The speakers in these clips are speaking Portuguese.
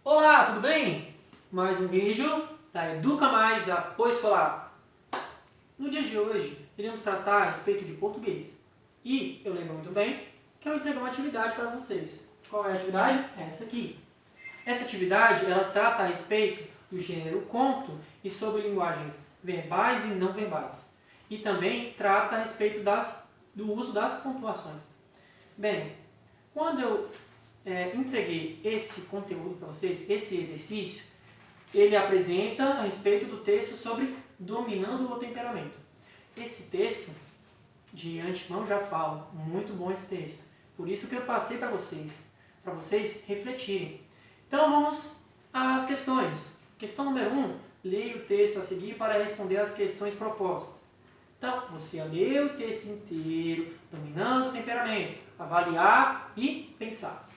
Olá, tudo bem? Mais um vídeo da Educa Mais Apoio Escolar. No dia de hoje, iremos tratar a respeito de português. E eu lembro muito bem que eu entreguei uma atividade para vocês. Qual é a atividade? Essa aqui. Essa atividade, ela trata a respeito do gênero conto e sobre linguagens verbais e não verbais. E também trata a respeito do uso das pontuações. Bem, quando eu entreguei esse conteúdo para vocês, esse exercício, ele apresenta a respeito do texto sobre dominando o temperamento. Esse texto, de antemão já falo, muito bom esse texto. Por isso que eu passei para vocês refletirem. Então vamos às questões. Questão número 1, leia o texto a seguir para responder às questões propostas. Então, você lê o texto inteiro, dominando o temperamento, avaliar e pensar.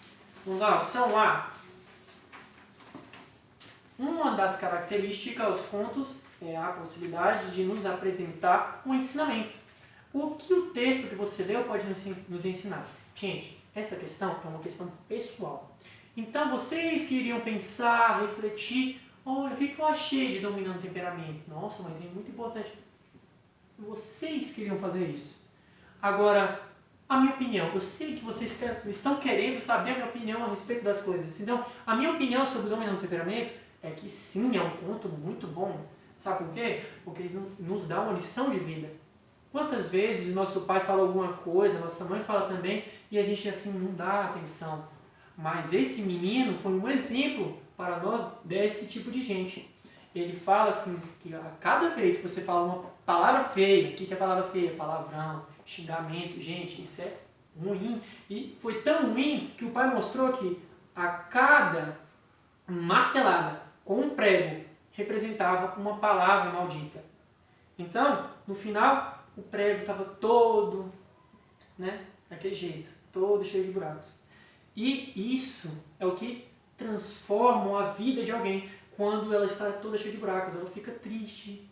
Vamos lá, opção A. Uma das características dos contos é a possibilidade de nos apresentar um ensinamento. O que o texto que você leu pode nos ensinar? Gente, essa questão é uma questão pessoal. Então, vocês que iriam pensar, refletir, olha, o que eu achei de dominando o temperamento? Nossa, uma ideia muito importante. Vocês queriam fazer isso. Agora, a minha opinião, eu sei que vocês estão querendo saber a minha opinião a respeito das coisas. Então, a minha opinião sobre dominando o temperamento é que sim, é um conto muito bom. Sabe por quê? Porque eles nos dão uma lição de vida. Quantas vezes o nosso pai fala alguma coisa, nossa mãe fala também, e a gente assim não dá atenção. Mas esse menino foi um exemplo para nós desse tipo de gente. Ele fala assim, que a cada vez que você fala uma palavra feia, o que é palavra feia? Palavrão, xingamento. Gente, isso é ruim. E foi tão ruim que o pai mostrou que a cada martelada com um prego representava uma palavra maldita. Então, no final, o prego estava todo, daquele jeito, todo cheio de buracos. E isso é o que transforma a vida de alguém quando ela está toda cheia de buracos. Ela fica triste,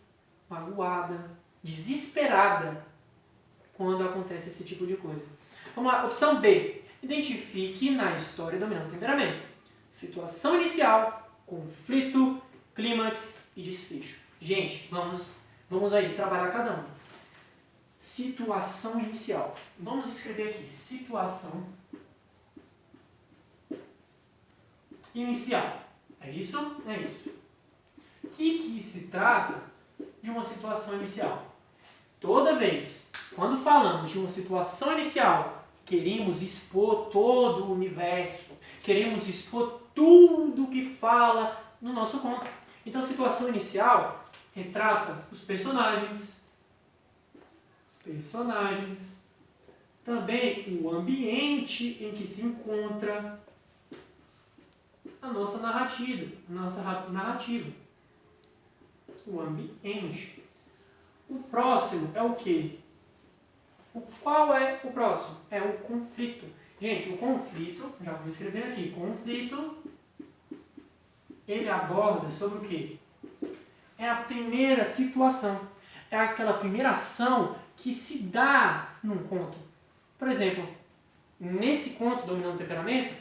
magoada, desesperada quando acontece esse tipo de coisa. Vamos lá, opção B. Identifique na história dominando o temperamento. Situação inicial, conflito, clímax e desfecho. Gente, vamos aí trabalhar cada um. Situação inicial. Vamos escrever aqui, situação inicial. É isso? É isso. O que se trata de uma situação inicial? Toda vez, quando falamos de uma situação inicial, queremos expor todo o universo, queremos expor tudo que fala no nosso conto. Então, situação inicial retrata os personagens, também o ambiente em que se encontra a nossa narrativa, o ambiente. O próximo é o quê? Qual é o próximo? É o conflito. Gente, o conflito, já vou escrever aqui, conflito, ele aborda sobre o quê? É a primeira situação, é aquela primeira ação que se dá num conto. Por exemplo, nesse conto, Dominando o Temperamento,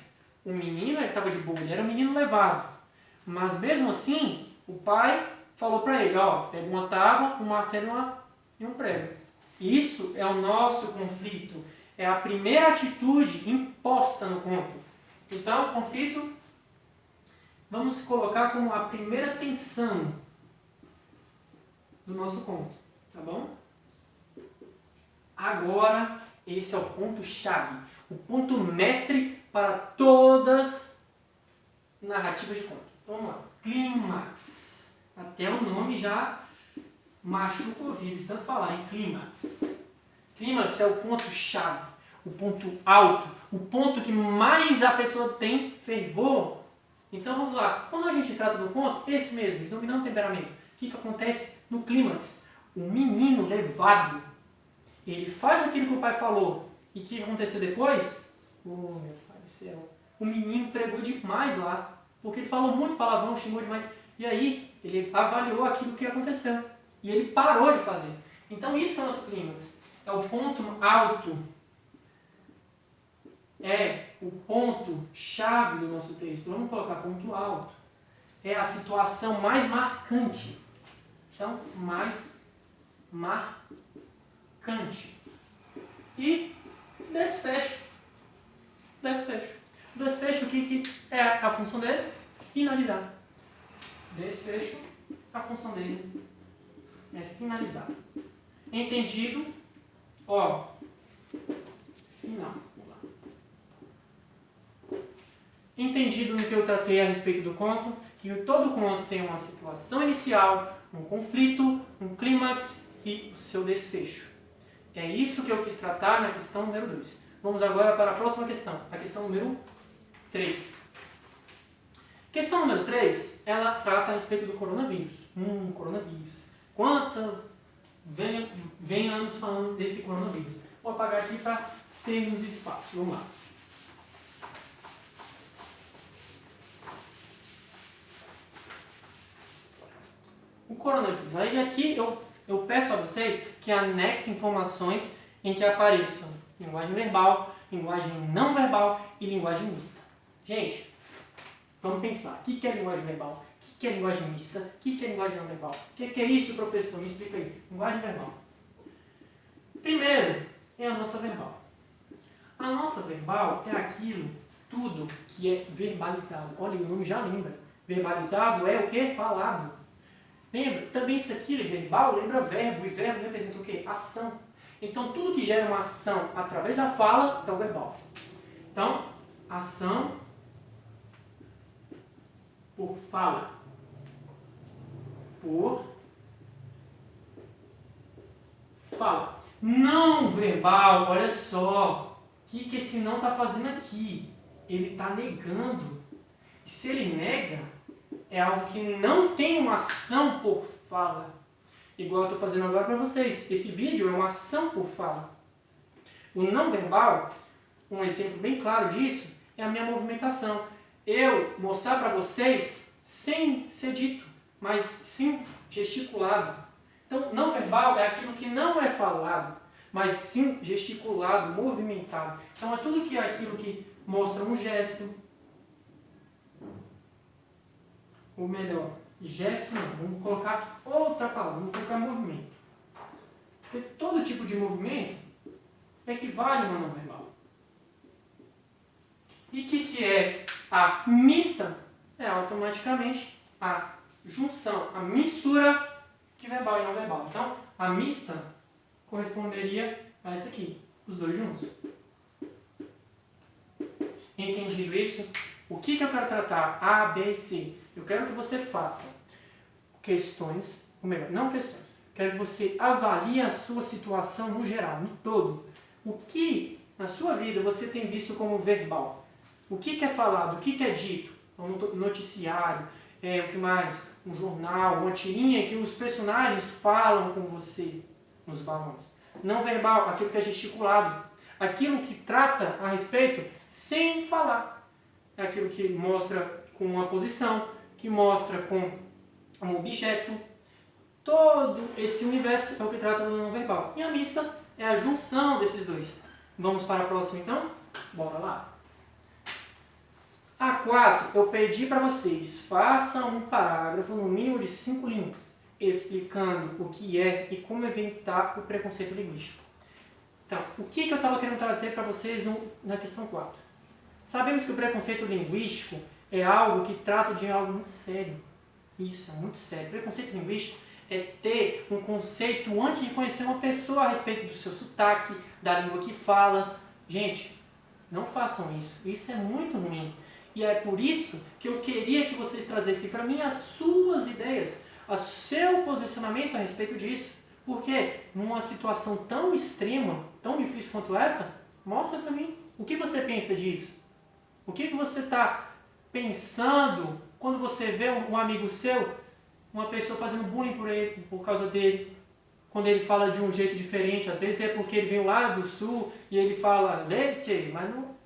o menino estava de boa, ele era um menino levado. Mas mesmo assim, o pai falou para ele, pega uma tábua, um martelo e um prego. Isso é o nosso conflito. É a primeira atitude imposta no conto. Então, conflito, vamos colocar como a primeira tensão do nosso conto. Tá bom? Agora, esse é o ponto-chave. O ponto mestre para todas as narrativas de conto. Então, vamos lá. Clímax. Até o nome já machuca o ouvido de tanto falar em clímax. Clímax é o ponto-chave, o ponto alto, o ponto que mais a pessoa tem fervor. Então vamos lá. Quando a gente trata do conto, esse mesmo, de dominando o temperamento, o que acontece no clímax? O menino levado, ele faz aquilo que o pai falou. E o que aconteceu depois? Oh, meu pai do céu. O menino pregou demais lá, porque ele falou muito palavrão, xingou demais. E aí, ele avaliou aquilo que aconteceu. E ele parou de fazer. Então, isso é o nosso clímax. É o ponto alto é o ponto-chave do nosso texto. Vamos colocar ponto alto. É a situação mais marcante. Então, mais marcante. E desfecho. Desfecho. Desfecho, o que é a função dele? Finalizar. Desfecho, a função dele é finalizar. Entendido? Ó, final. Vamos lá. Entendido no que eu tratei a respeito do conto, que todo conto tem uma situação inicial, um conflito, um clímax e o seu desfecho. É isso que eu quis tratar na questão número 2. Vamos agora para a próxima questão, a questão número 3. Questão número 3, ela trata a respeito do coronavírus. Coronavírus. Quanto vem anos falando desse coronavírus? Vou apagar aqui para termos espaço. Vamos lá. O coronavírus. Aí aqui eu peço a vocês que anexem informações em que apareçam linguagem verbal, linguagem não verbal e linguagem mista. Gente, vamos pensar. O que é linguagem verbal? O que é linguagem mista? O que é linguagem não verbal? O que é isso, professor? Me explica aí. Linguagem verbal. Primeiro, é a nossa verbal. A nossa verbal é aquilo, tudo que é verbalizado. Olha, o nome já lembra. Verbalizado é o que? Falado. Lembra? Também isso aqui, verbal, lembra verbo. E verbo representa o quê? Ação. Então, tudo que gera uma ação através da fala é o verbal. Então, ação por fala. Por fala. Não verbal, olha só. O que esse não está fazendo aqui? Ele está negando. E se ele nega, é algo que não tem uma ação por fala. Igual eu estou fazendo agora para vocês. Esse vídeo é uma ação por fala. O não verbal, um exemplo bem claro disso, é a minha movimentação. Eu mostrar para vocês sem ser dito, mas sim gesticulado. Então, não verbal é aquilo que não é falado, mas sim gesticulado, movimentado. Então, é tudo que é aquilo que mostra um gesto, ou melhor, gesto não, vamos colocar outra palavra, vamos colocar movimento. Porque todo tipo de movimento equivale a uma não verbal. E o que é a mista? É automaticamente a junção, a mistura de verbal e não verbal. Então, a mista corresponderia a essa aqui, os dois juntos. Entendido isso? O que eu quero tratar? A, B, C. Eu quero que você faça questões, ou melhor, não questões. Quero que você avalie a sua situação no geral, no todo. O que na sua vida você tem visto como verbal? O que é falado? O que é dito? Um noticiário, o que mais? Um jornal, uma tirinha que os personagens falam com você nos balões. Não verbal, aquilo que é gesticulado. Aquilo que trata a respeito sem falar. É aquilo que mostra com uma posição, que mostra com um objeto. Todo esse universo é o que trata do não verbal. E a mista é a junção desses dois. Vamos para a próxima então? Bora lá. A 4, eu pedi para vocês, façam um parágrafo no mínimo de 5 linhas, explicando o que é e como evitar o preconceito linguístico. Então, o que eu estava querendo trazer para vocês na questão 4? Sabemos que o preconceito linguístico é algo que trata de algo muito sério. Isso, é muito sério. Preconceito linguístico é ter um conceito antes de conhecer uma pessoa a respeito do seu sotaque, da língua que fala. Gente, não façam isso. Isso é muito ruim. E é por isso que eu queria que vocês trazessem para mim as suas ideias, o seu posicionamento a respeito disso. Porque numa situação tão extrema, tão difícil quanto essa, mostra para mim o que você pensa disso. O que você está pensando quando você vê um amigo seu, uma pessoa fazendo bullying por ele, por causa dele, quando ele fala de um jeito diferente. Às vezes é porque ele veio lá do sul e ele fala leite, mas não.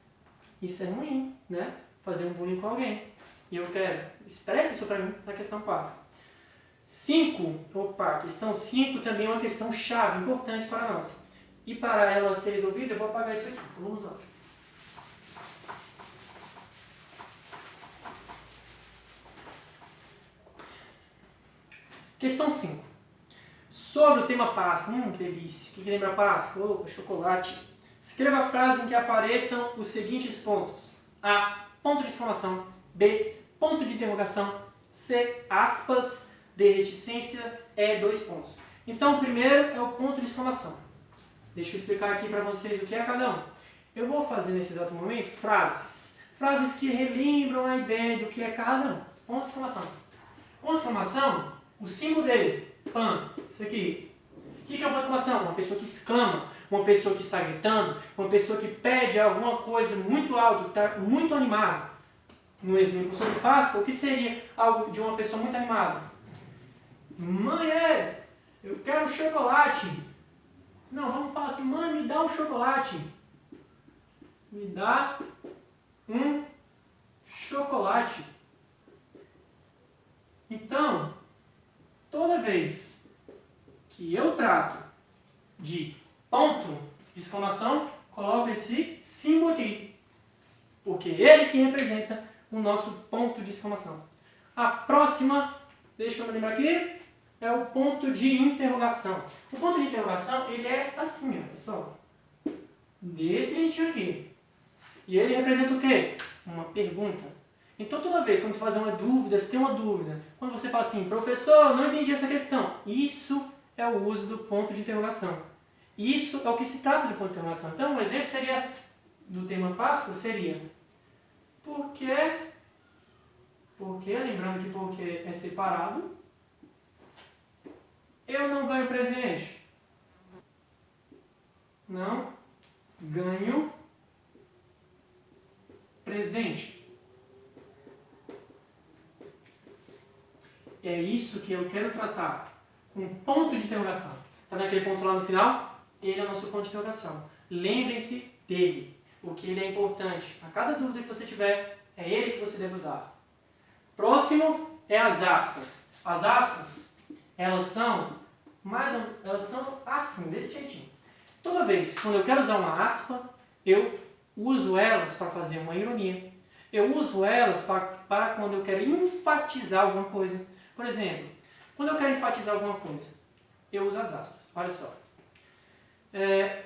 Isso é ruim, né? Fazer um bullying com alguém. E eu quero, expresse isso para mim na questão 4. 5, questão 5 também é uma questão chave, importante para nós. E para ela ser resolvida, eu vou apagar isso aqui. Então, vamos lá. Questão 5. Sobre o tema Páscoa. Que delícia. O que lembra Páscoa? Opa, chocolate. Escreva a frase em que apareçam os seguintes pontos. A. Ponto de exclamação. B. Ponto de interrogação. C. Aspas. D. Reticência. E. 2 pontos. Então, o primeiro é o ponto de exclamação. Deixa eu explicar aqui para vocês o que é cada um. Eu vou fazer nesse exato momento frases. Frases que relembram a ideia do que é cada um. Ponto de exclamação. Ponto de exclamação, o símbolo dele. Pan. Isso aqui. O que é uma exclamação? Uma pessoa que exclama, uma pessoa que está gritando, uma pessoa que pede alguma coisa muito alto, que está muito animado. No exemplo sobre Páscoa, o que seria algo de uma pessoa muito animada? Mãe, eu quero chocolate. Não, vamos falar assim, mãe, me dá um chocolate. Me dá um chocolate. Então, toda vez que eu trato de ponto de exclamação, coloco esse símbolo aqui. Porque ele que representa o nosso ponto de exclamação. A próxima, deixa eu me lembrar aqui, é o ponto de interrogação. O ponto de interrogação, ele é assim, ó, pessoal. Desse jeitinho aqui. E ele representa o quê? Uma pergunta. Então, toda vez quando você faz uma dúvida, se tem uma dúvida, quando você fala assim, professor, não entendi essa questão, isso é o uso do ponto de interrogação. Isso é o que se trata de ponto de interrogação. Então, um exemplo seria, do tema Páscoa, seria, por que, lembrando que porque é separado, eu não ganho presente? Não ganho presente. É isso que eu quero tratar com ponto de interrogação. Está vendo aquele ponto lá no final? Ele é o nosso ponto de interrogação. Lembrem-se dele, porque ele é importante. A cada dúvida que você tiver, é ele que você deve usar. Próximo é as aspas. As aspas, elas são assim, desse jeitinho. Toda vez quando eu quero usar uma aspa, eu uso elas para fazer uma ironia. Eu uso elas para quando eu quero enfatizar alguma coisa. Por exemplo, quando eu quero enfatizar alguma coisa, eu uso as aspas. Olha só.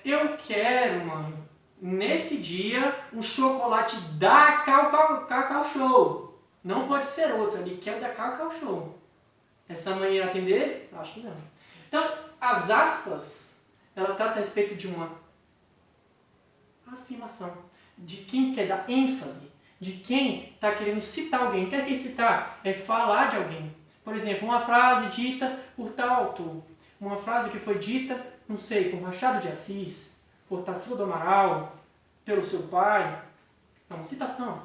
Eu quero, mãe, nesse dia, um chocolate da Cacau Show. Não pode ser outro, ele quer da Cacau Show. Essa mãe ia atender? Acho que não. Então, as aspas, ela trata a respeito de uma afirmação. De quem quer dar ênfase. De quem está querendo citar alguém. Quer que citar? É falar de alguém. Por exemplo, uma frase dita por tal autor. Uma frase que foi dita, não sei, por Machado de Assis, por Tarsila do Amaral, pelo seu pai. É uma citação.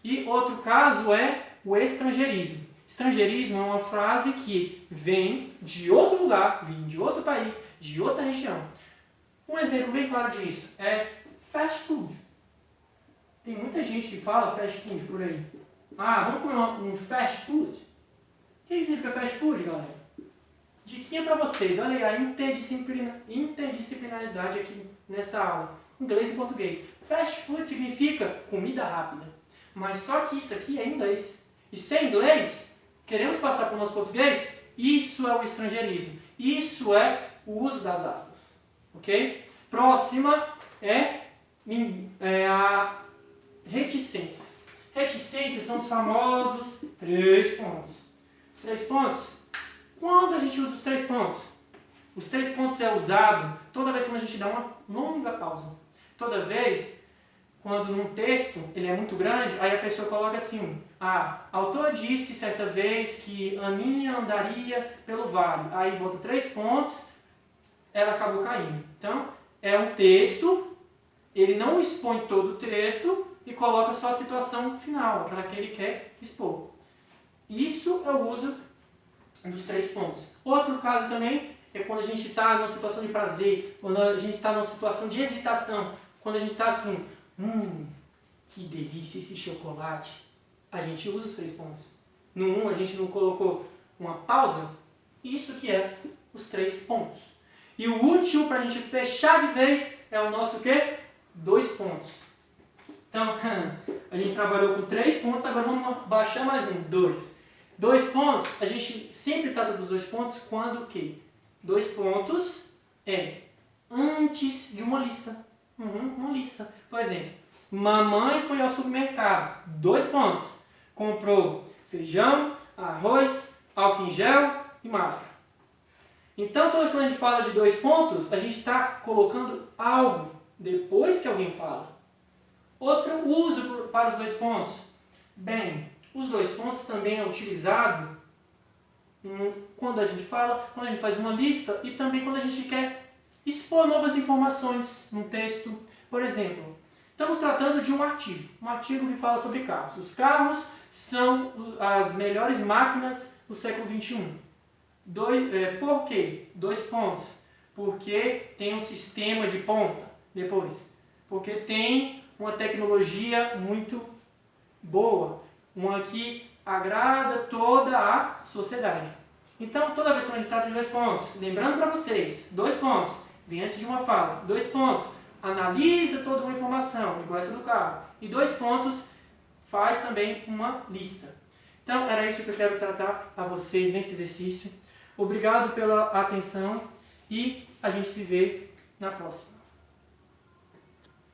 E outro caso é o estrangeirismo. Estrangeirismo é uma frase que vem de outro lugar, vem de outro país, de outra região. Um exemplo bem claro disso é fast food. Tem muita gente que fala fast food por aí. Vamos comer um fast food? O que significa fast food, galera? Diquinha para vocês. Olha aí a interdisciplinaridade aqui nessa aula. Inglês e português. Fast food significa comida rápida. Mas só que isso aqui é inglês. E sem inglês, queremos passar para o nosso português? Isso é o estrangeirismo. Isso é o uso das aspas. Ok? Próxima é a reticências. Reticências são os famosos 3 pontos. 3 pontos? Quando a gente usa os 3 pontos? Os 3 pontos é usado toda vez que a gente dá uma longa pausa. Toda vez, quando num texto ele é muito grande, aí a pessoa coloca assim, autor disse certa vez que Aninha andaria pelo vale. Aí bota 3 pontos, ela acabou caindo. Então, é um texto, ele não expõe todo o texto e coloca só a situação final, aquela que ele quer expor. Isso é o uso dos 3 pontos. Outro caso também é quando a gente está numa situação de prazer, quando a gente está numa situação de hesitação, quando a gente está assim, que delícia esse chocolate. A gente usa os 3 pontos. No 1 a gente não colocou uma pausa, isso que é os 3 pontos. E o último, para a gente fechar de vez, é o nosso quê? 2 pontos. Então, a gente trabalhou com 3 pontos, agora vamos baixar mais 2. 2 pontos, a gente sempre trata dos 2 pontos quando o quê? 2 pontos é antes de uma lista. Uma lista. Por exemplo, mamãe foi ao supermercado. 2 pontos. Comprou feijão, arroz, álcool em gel e máscara. Então, toda vez que a gente fala de 2 pontos, a gente está colocando algo depois que alguém fala. Outro uso para os 2 pontos. Bem, os 2 pontos também é utilizado quando a gente fala, quando a gente faz uma lista e também quando a gente quer expor novas informações num texto. Por exemplo, estamos tratando de um artigo que fala sobre carros. Os carros são as melhores máquinas do século XXI. Por quê? 2 pontos. Porque tem um sistema de ponta. Depois, porque tem uma tecnologia muito boa, uma que agrada toda a sociedade. Então, toda vez que a gente trata de 2 pontos, lembrando para vocês, 2 pontos, vem antes de uma fala. 2 pontos, analisa toda uma informação, igual essa do carro. E 2 pontos, faz também uma lista. Então, era isso que eu quero tratar a vocês nesse exercício. Obrigado pela atenção e a gente se vê na próxima.